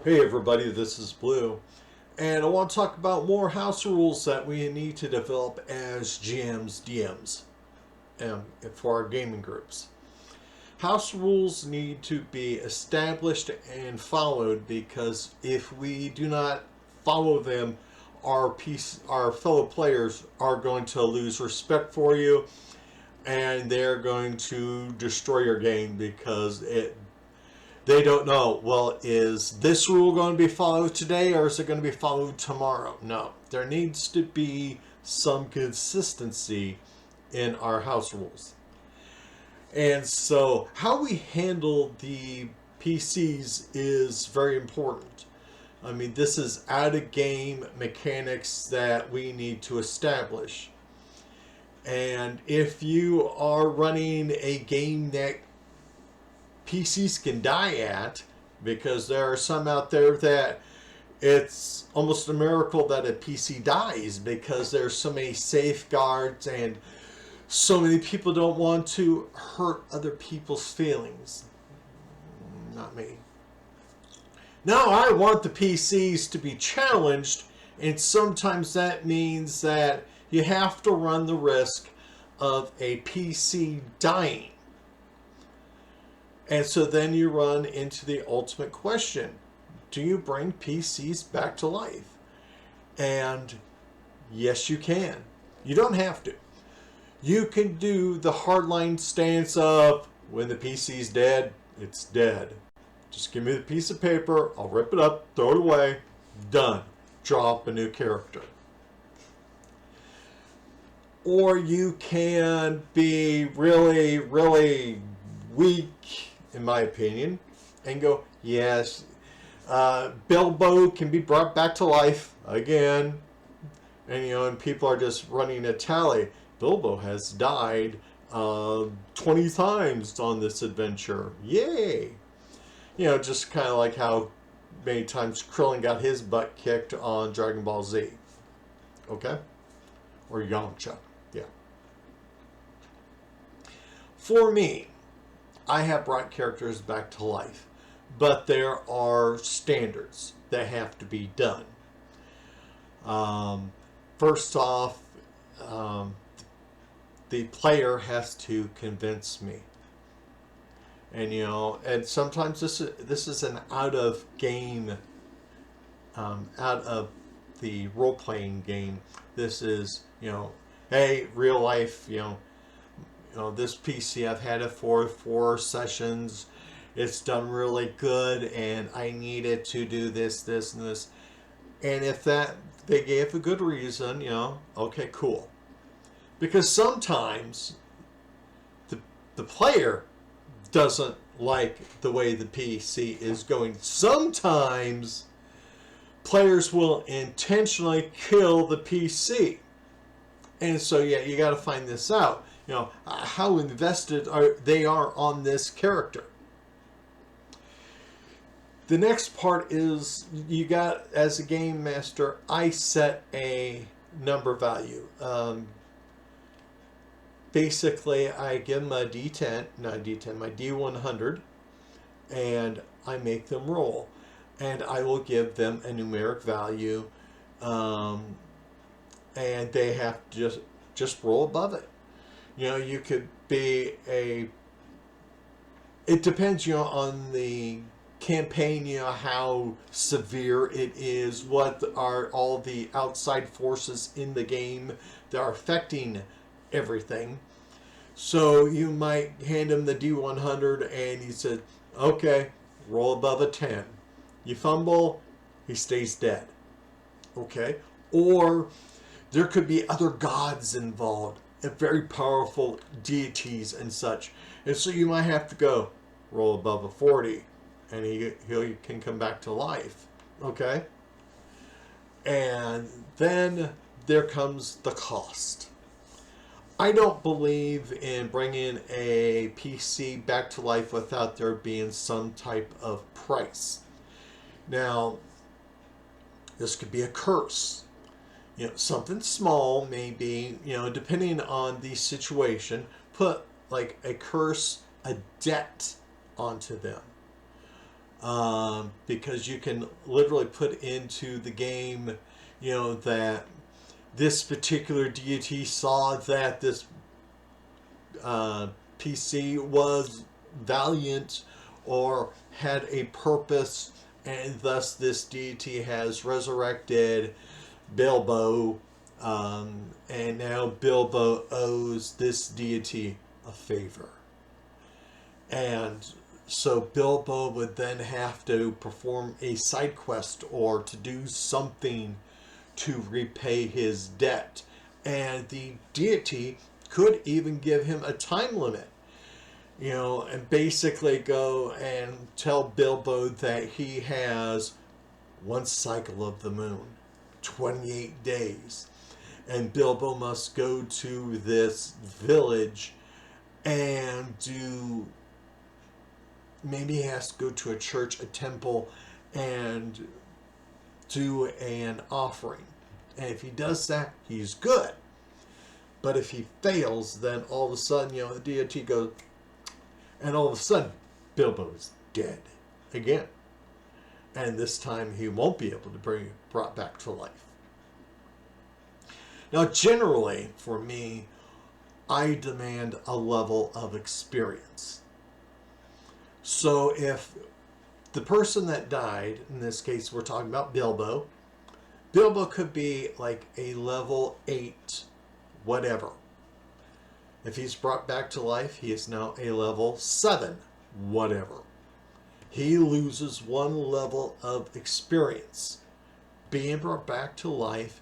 Hey everybody, this is Blue, and I want to talk about more house rules that we need to develop as GMs, DMs, for our gaming groups. House rules need to be established and followed because if we do not follow them, our fellow players are going to lose respect for you, and they're going to destroy your game because they don't know, well, is this rule going to be followed today or is it going to be followed tomorrow? No. There needs to be some consistency in our house rules. And so, how we handle the PCs is very important. I mean, this is out of game mechanics that we need to establish. And if you are running a game that PCs can die at, because there are some out there that it's almost a miracle that a PC dies because there's so many safeguards and so many people don't want to hurt other people's feelings. Not me. No, I want the PCs to be challenged, and sometimes that means that you have to run the risk of a PC dying. And so then you run into the ultimate question. Do you bring PCs back to life? And yes, you can. You don't have to. You can do the hardline stance of, when the PC's dead, it's dead. Just give me the piece of paper, I'll rip it up, throw it away, done. Draw up a new character. Or you can be really, really weak, in my opinion, and go, yes, Bilbo can be brought back to life again. And, and people are just running a tally. Bilbo has died 20 times on this adventure. Yay! Just kind of like how many times Krillin got his butt kicked on Dragon Ball Z. Okay? Or Yamcha. Yeah. For me, I have brought characters back to life, but there are standards that have to be done. First off, the player has to convince me, and sometimes this is an out of the role playing game. This is hey, real life, this PC, I've had it for 4 sessions. It's done really good, and I need it to do this, this, and this. And if that they gave a good reason, okay, cool. Because sometimes the player doesn't like the way the PC is going. Sometimes players will intentionally kill the PC. And so, yeah, you got to find this out. How invested they are on this character. The next part is you got, as a game master, I set a number value. Basically, I give them a D10, not a D10, my D100, and I make them roll. And I will give them a numeric value, and they have to just roll above it. You could be it depends, on the campaign, how severe it is, what are all the outside forces in the game that are affecting everything. So you might hand him the D100 and he said, okay, roll above a 10. You fumble, he stays dead. Okay? Or there could be other gods involved, very powerful deities and such. And so you might have to go roll above a 40 and he can come back to life. Okay? And then there comes the cost. I don't believe in bringing a PC back to life without there being some type of price. Now, this could be a curse. Something small, maybe, depending on the situation, put like a curse, a debt onto them. because you can literally put into the game, that this particular deity saw that this PC was valiant or had a purpose, and thus this deity has resurrected Bilbo, and now Bilbo owes this deity a favor. And so Bilbo would then have to perform a side quest or to do something to repay his debt. And the deity could even give him a time limit, and basically go and tell Bilbo that he has one cycle of the moon, 28 days. And Bilbo must go to this village and maybe he has to go to a church, a temple, and do an offering. And if he does that, he's good. But if he fails, then all of a sudden, the deity goes, and all of a sudden, Bilbo is dead again. And this time he won't be able to be brought back to life. Now, generally, for me, I demand a level of experience. So if the person that died, in this case we're talking about Bilbo could be like a level 8 whatever. If he's brought back to life, he is now a level 7 whatever. He loses one level of experience. Being brought back to life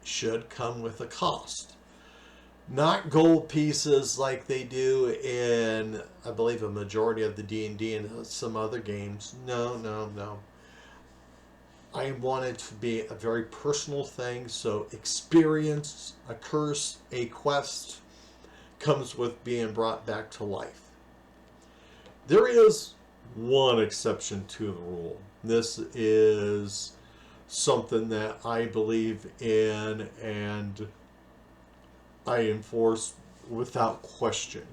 should come with a cost. Not gold pieces like they do in, I believe, a majority of the D&D and some other games. No. I want it to be a very personal thing, so experience, a curse, a quest comes with being brought back to life. There is one exception to the rule. This is something that I believe in and I enforce without question.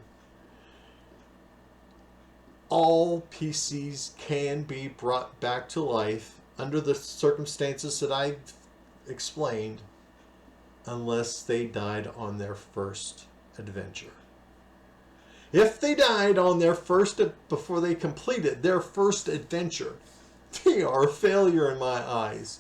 All PCs can be brought back to life under the circumstances that I've explained, unless they died on their first adventure. If they died on their first, before they completed their first adventure, they are a failure in my eyes.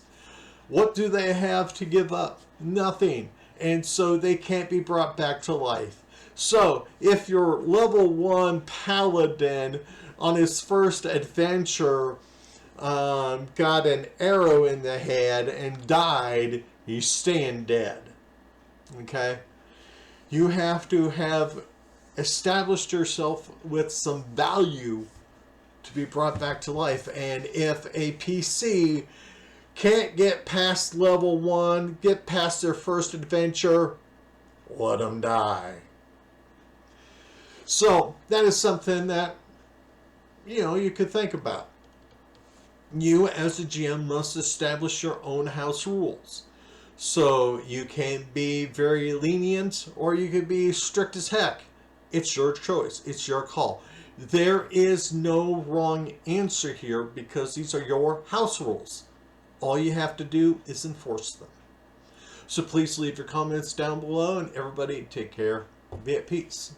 What do they have to give up? Nothing. And so they can't be brought back to life. So if your level 1 paladin on his first adventure got an arrow in the head and died, he's staying dead. Okay? You have to have established yourself with some value to be brought back to life. And if a PC can't get past level 1, get past their first adventure, let them die. So that is something that, you could think about. You as a GM must establish your own house rules. So you can be very lenient or you can be strict as heck. It's your choice. It's your call. There is no wrong answer here because these are your house rules. All you have to do is enforce them. So please leave your comments down below, and everybody take care. Be at peace.